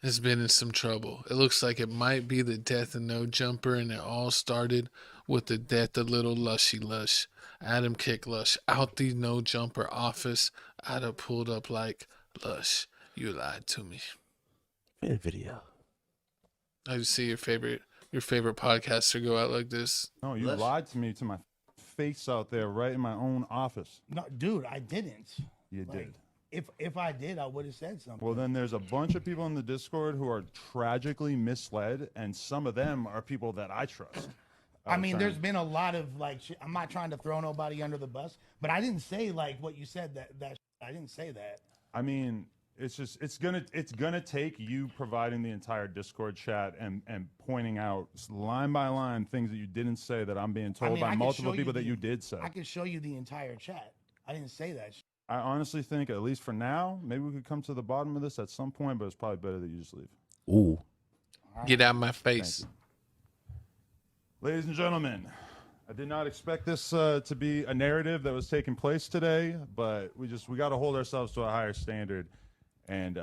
has been in some trouble. It looks like it might be the death of No Jumper, and it all started with the death of little Lushy Lush. Adam kicked Lush out the No Jumper office. I'd have pulled up like, Lush, you lied to me. Favorite video. I just see your favorite podcaster go out like this. No, you Lush? lied to me to my face out there, right in my own office. No, dude, I didn't. You did. If I did, I would have said something. Well, then there's a bunch of people in the Discord who are tragically misled, and some of them are people that I trust. I mean, there's been a lot of like, I'm not trying to throw nobody under the bus, but I didn't say like what you said that I didn't say that. I mean, it's gonna take you providing the entire Discord chat and pointing out line by line things that you didn't say that I'm being told by multiple people that you did say. I could show you the entire chat. I didn't say that. I honestly think, at least for now, maybe we could come to the bottom of this at some point, but it's probably better that you just leave. Ooh. Get out of my face. Ladies and gentlemen, I did not expect this to be a narrative that was taking place today, but we got to hold ourselves to a higher standard. And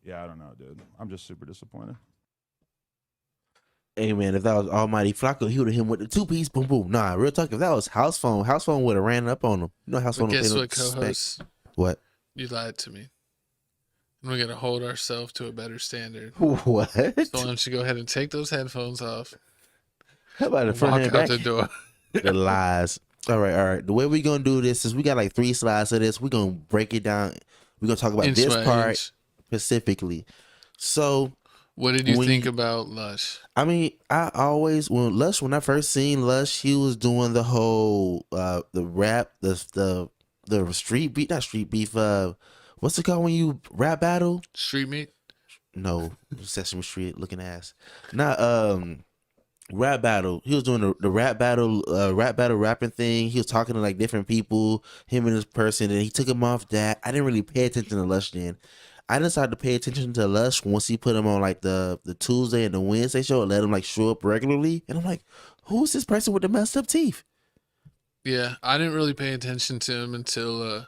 yeah, I don't know, dude. I'm just super disappointed. Hey man, if that was Almighty Flacco, he would have hit him with the 2-piece, boom boom. Nah, real talk. If that was House Phone would have ran up on him. You know, House Phone. Guess what, co-host? What? You lied to me. And we got to hold ourselves to a better standard. What? So why don't you go ahead and take those headphones off? How about the front Walk and out back? the door. The lies. All right. The way we gonna do this is we got like 3 slides of this. We're gonna break it down. We're gonna talk about this part specifically. So, what did you think about Lush? I mean, when I first seen Lush, he was doing the whole the rap, the street beef, not street beef. What's it called when you rap battle? Street meat? No, Sesame Street looking ass. Not rap battle. He was doing the rap battle rapping thing. He was talking to like different people, him and this person, and he took him off that. I didn't really pay attention to Lush then. I decided to pay attention to Lush once he put him on like the Tuesday and the Wednesday show and let him like show up regularly. And I'm like, who's this person with the messed up teeth? Yeah, I didn't really pay attention to him until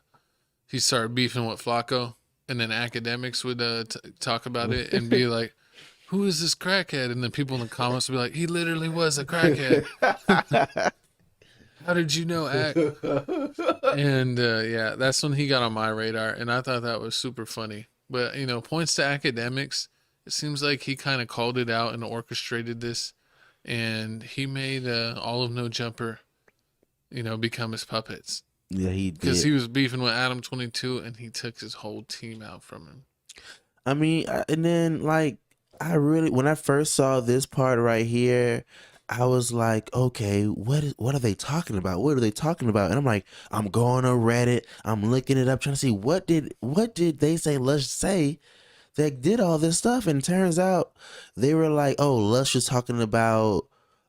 he started beefing with Flacco, and then Akademiks would talk about it and be like, who is this crackhead? And then people in the comments would be like, he literally was a crackhead. How did you know, Ak? And yeah, that's when he got on my radar, and I thought that was super funny. But, you know, points to Akademiks. It seems like he kind of called it out and orchestrated this, and he made all of No Jumper, you know, become his puppets. Yeah, he did. Because he was beefing with Adam 22, and he took his whole team out from him. I mean, and then, like, when I first saw this part right here, I was like, okay, what are they talking about? What are they talking about? And I'm like, I'm going to Reddit. I'm looking it up, trying to see what did they say Lush say that did all this stuff. And it turns out they were like, oh, Lush was talking about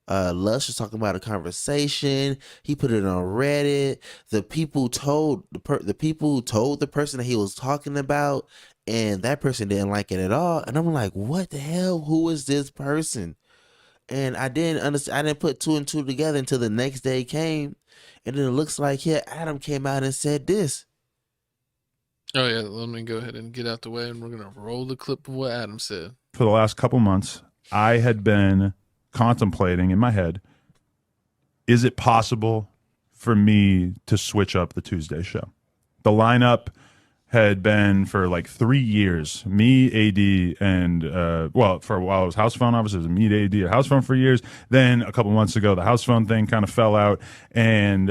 a conversation. He put it on Reddit. The people told the person that he was talking about, and that person didn't like it at all. And I'm like, what the hell? Who is this person? And I didn't understand. I didn't put 2 and 2 together until the next day came, and then it looks like Adam came out and said this. Oh yeah, let me go ahead and get out the way, and we're gonna roll the clip of what Adam said. For the last couple months, I had been contemplating in my head, is it possible for me to switch up the Tuesday show? The lineup had been for like 3 years, me, AD, and for a while it was House Phone. Obviously, it was me, AD, at House Phone for years. Then a couple months ago, the House Phone thing kind of fell out, and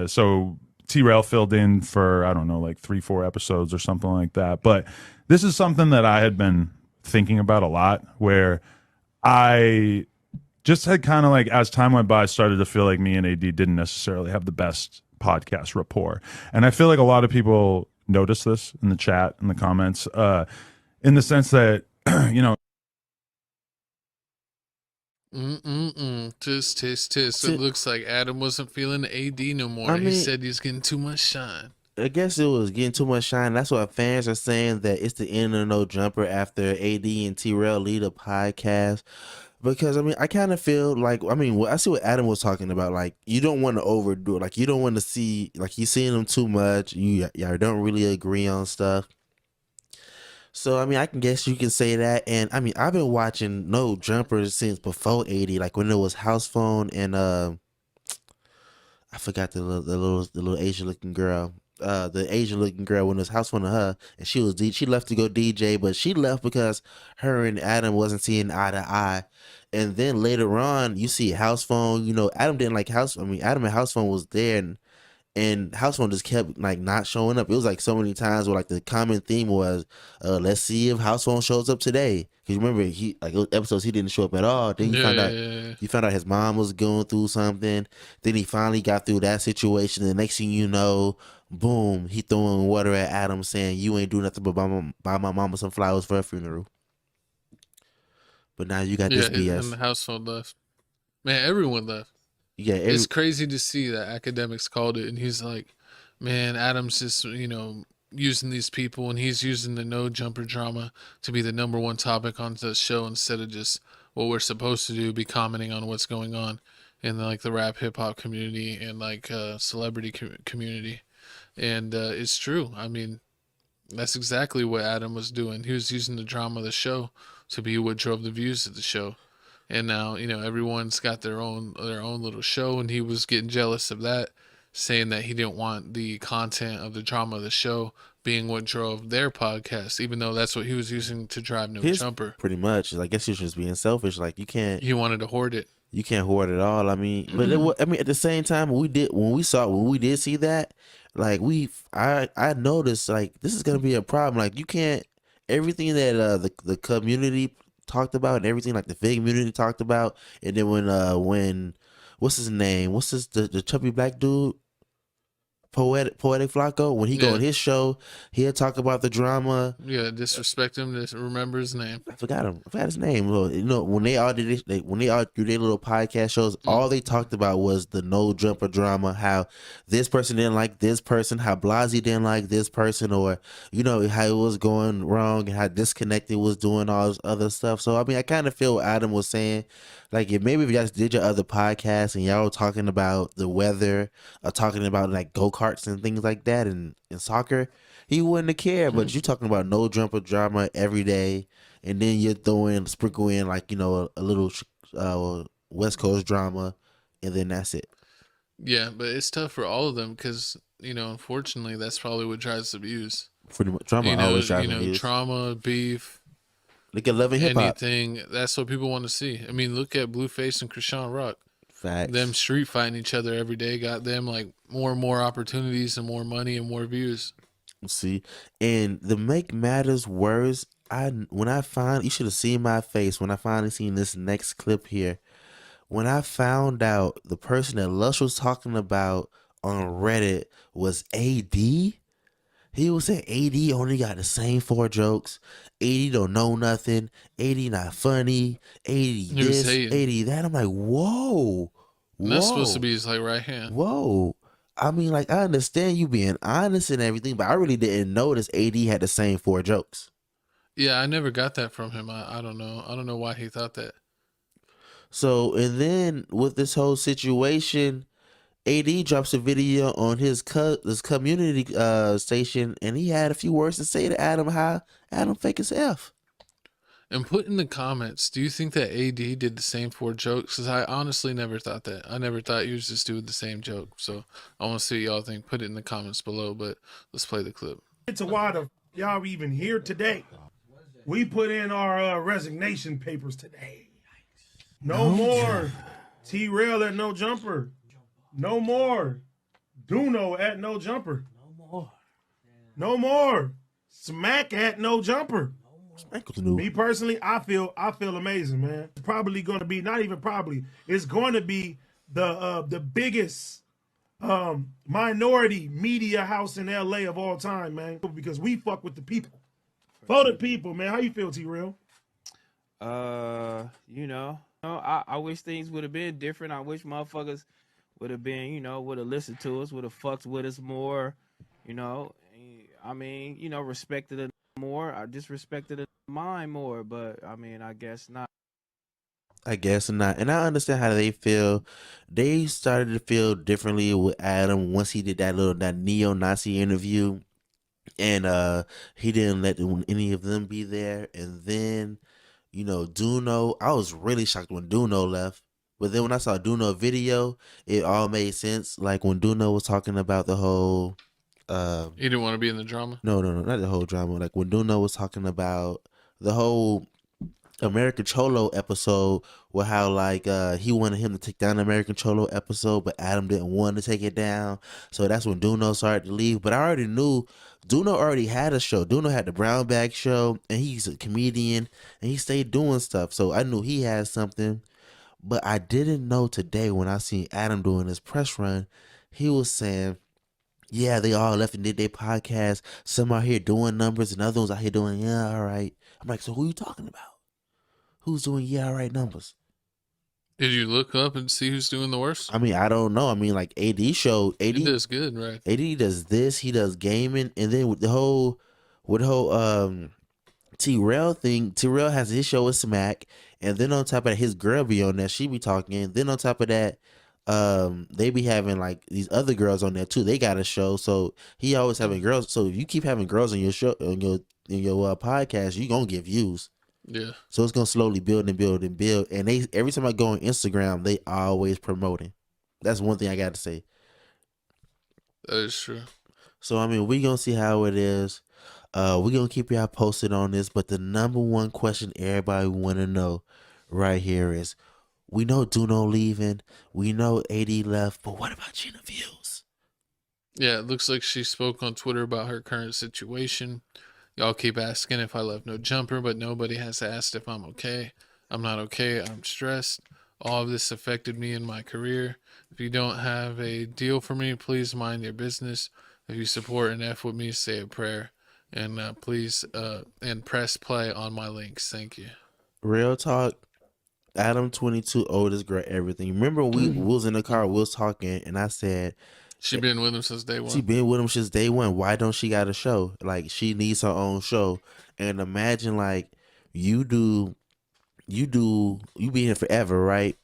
so T-Rail filled in for, I don't know, like 3-4 episodes or something like that. But this is something that I had been thinking about a lot, where I just had kind of like, as time went by, started to feel like me and AD didn't necessarily have the best podcast rapport. And I feel like a lot of people notice this in the chat, in the comments, in the sense that, you know, Tisk. It looks like Adam wasn't feeling AD no more. He said he's getting too much shine. I guess it was getting too much shine. That's what fans are saying, that it's the end of No Jumper after AD and T-Rail lead a podcast. Because, I mean, I kind of feel like, I mean, I see what Adam was talking about. Like, you don't want to overdo it. Like, you don't want to see, like, you're seeing them too much. Y'all don't really agree on stuff. So I mean, I can guess you can say that. And I mean, I've been watching No Jumper since before 80, like when it was House Phone and I forgot the little Asian looking girl. The Asian looking girl when it was House Phone of her, and she left to go DJ, but she left because her and Adam wasn't seeing eye to eye. And then later on, you see House Phone. You know, Adam didn't like House. I mean, Adam and House Phone was there, and House Phone just kept like not showing up. It was like so many times where like the common theme was, let's see if House Phone shows up today. Cause remember he like those episodes he didn't show up at all. Then you found out his mom was going through something. Then he finally got through that situation. The next thing you know, boom, he throwing water at Adam saying you ain't do nothing but buy my mama some flowers for her funeral. But now you got this BS. And the household left. Man, everyone left. Yeah, It's crazy to see that Academics called it, and he's like, man, Adam's just, using these people, and he's using the no jumper drama to be the number one topic on the show instead of just what we're supposed to do, be commenting on what's going on in like the rap hip hop community and like celebrity community. And it's true. I mean, that's exactly what Adam was doing. He was using the drama of the show to be what drove the views of the show. And now, everyone's got their own little show, and he was getting jealous of that, saying that he didn't want the content of the drama of the show being what drove their podcast, even though that's what he was using to drive No Jumper. Pretty much. I guess he's just being selfish. Like you can't. He wanted to hoard it. You can't hoard it all. I mean, but at the same time, when we did see that, like I noticed like this is gonna be a problem. Like you can't everything that the community talked about and everything like the fig community talked about, and then when what's his name? What's the chubby black dude? Poetic Flacco, when he go on his show, he'll talk about the drama. Yeah, disrespect him. Just remember his name. I forgot his name. Well, when they all did this, when they all do their little podcast shows, all they talked about was the no jumper drama. How this person didn't like this person, how Blasey didn't like this person, or how it was going wrong and how Disconnected was doing all this other stuff. So I mean, I kind of feel what Adam was saying. Like if y'all just did your other podcasts and y'all were talking about the weather or talking about like go-karts and things like that and soccer, he wouldn't have cared. But you talking about no jumper drama every day, and then you're sprinkle in like a little West Coast drama, and then that's it. Yeah, but it's tough for all of them because unfortunately that's probably what drives the views. Pretty much drama always drives the views. Trauma, beef. Look at Love and Hip Hop. Anything, that's what people want to see. I mean, look at Blueface and Krishan Rock. Facts. Them street fighting each other every day got them like more and more opportunities and more money and more views. See, and to make matters worse, you should have seen my face when I finally seen this next clip here. When I found out the person that Lush was talking about on Reddit was AD. He was saying AD only got the same 4 jokes. AD don't know nothing. AD not funny. AD this, AD that. I'm like, whoa. And that's supposed to be his like right hand. Whoa. I mean, like, I understand you being honest and everything, but I really didn't notice AD had the same 4 jokes. Yeah, I never got that from him. I don't know. I don't know why he thought that. So, and then with this whole situation, AD drops a video on his community station, and he had a few words to say to Adam, how Adam fake as F. And put in the comments, do you think that AD did the same 4 jokes? Because I honestly never thought that. I never thought he was just doing the same joke. So I want to see what y'all think. Put it in the comments below, but let's play the clip. It's a while of y'all even here today. We put in our resignation papers today. No more T-Rail at No Jumper. No more Duno at No Jumper. No more Smack at No Jumper. Me personally, I feel amazing, man. It's probably going to be, not even probably, it's going to be the biggest minority media house in LA of all time, man. Because we fuck with the people. For the people, man. How you feel, T-Real? I wish things would have been different. I wish motherfuckers would have been, would have listened to us, would have fucked with us more, respected it more. I disrespected it mine more, but I mean, I guess not. And I understand how they feel. They started to feel differently with Adam once he did that neo-Nazi interview. and he didn't let any of them be there. And then, Duno, I was really shocked when Duno left. But then when I saw Duno video, it all made sense. Like when Duno was talking about the whole, You didn't want to be in the drama. no, not the whole drama. Like when Duno was talking about the whole American Cholo episode, with how like he wanted him to take down the American Cholo episode, but Adam didn't want to take it down. So that's when Duno started to leave. But I already knew Duno already had a show. Duno had the Brown Bag Show, and he's a comedian, and he stayed doing stuff. So I knew he had something. But I didn't know today when I seen Adam doing his press run, he was saying, yeah, they all left and did their podcast. Some out here doing numbers, and other ones out here doing, yeah, all right. I'm like, so who you talking about? Who's doing yeah, all right numbers? Did you look up and see who's doing the worst? I mean, I don't know. I mean, like AD show, AD He does good, right? AD does this, he does gaming, and then with the whole T-Rail thing, T-Rail has his show with Smack, and then on top of that, his girl be on there, she be talking, and then on top of that, they be having like these other girls on there too. They got a show, so he always having girls. So if you keep having girls on your show, on your podcast, you gonna get views. Yeah, So it's gonna slowly build and build and build. And they every time I go on Instagram, they always promoting. That's one thing I got to say. that is true. So I mean, we gonna see how it is. We gonna keep y'all posted on this. But the number one question everybody want to know right here is: we know Duno leaving, we know AD left, but what about Gina Views? Yeah, it looks like she spoke on Twitter about her current situation. Y'all keep asking if I left no jumper, but nobody has asked if I'm okay. I'm not okay. I'm stressed. All of this affected me in my career. If you don't have a deal for me, please mind your business. If you support and F with me, say a prayer. And please and press play on my links. Thank you. Real talk. Adam 22, oldest girl, everything. Remember we was in the car, we was talking, and I said, She been with him since day she one. been with him since day one. Why don't she got a show? Like she needs her own show. And imagine like you be here forever, right?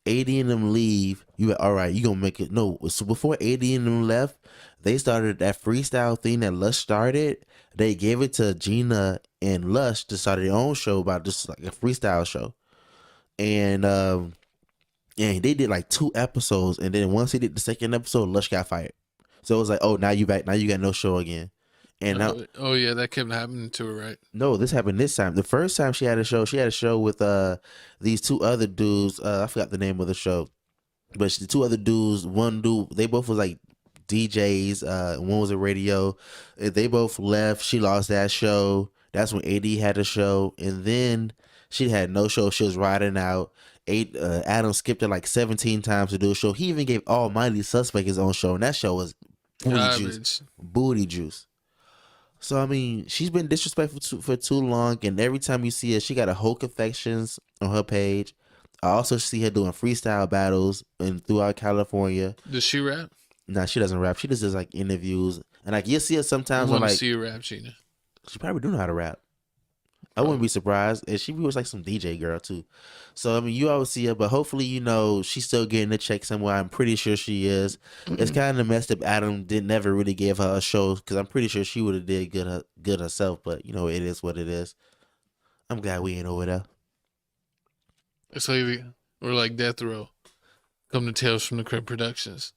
AD and them leave. You like, all right, you gonna make it. No, so before AD and them left, they started that freestyle thing that Lush started. They gave it to Gina and Lush to start their own show about just like a freestyle show. And they did like 2 episodes, and then once they did the second episode, Lush got fired. So it was like, oh, now you back, now you got no show again. And now, Oh yeah, that kept happening to her, right? no, this happened this time. The first time she had a show with these 2 other dudes. I forgot the name of the show, but the 2 other dudes, one dude, they both was like DJs. One was a radio. They both left. She lost that show. That's when AD had a show, and then she had no show. She was riding out. Adam skipped it like 17 times to do a show. He even gave Almighty Suspect his own show, and that show was booty juice. Garbage. Booty juice. So I mean, she's been disrespectful for too long, and every time you see her, she got a whole confections on her page. I also see her doing freestyle battles and throughout California. Does she rap? Nah, she doesn't rap. She just does like interviews, and like you'll see her I sometimes on want to like see you rap, Gina. she probably do know how to rap. I wouldn't be surprised, and she was like some DJ girl too. So I mean, you always see her, but hopefully, she's still getting a check somewhere. I'm pretty sure she is. It's kind of messed up. Adam did never really give her a show because I'm pretty sure she would have did good herself. But it is what it is. I'm glad we ain't over there. It's like we're like Death Row. Come to Tales from the Crib Productions.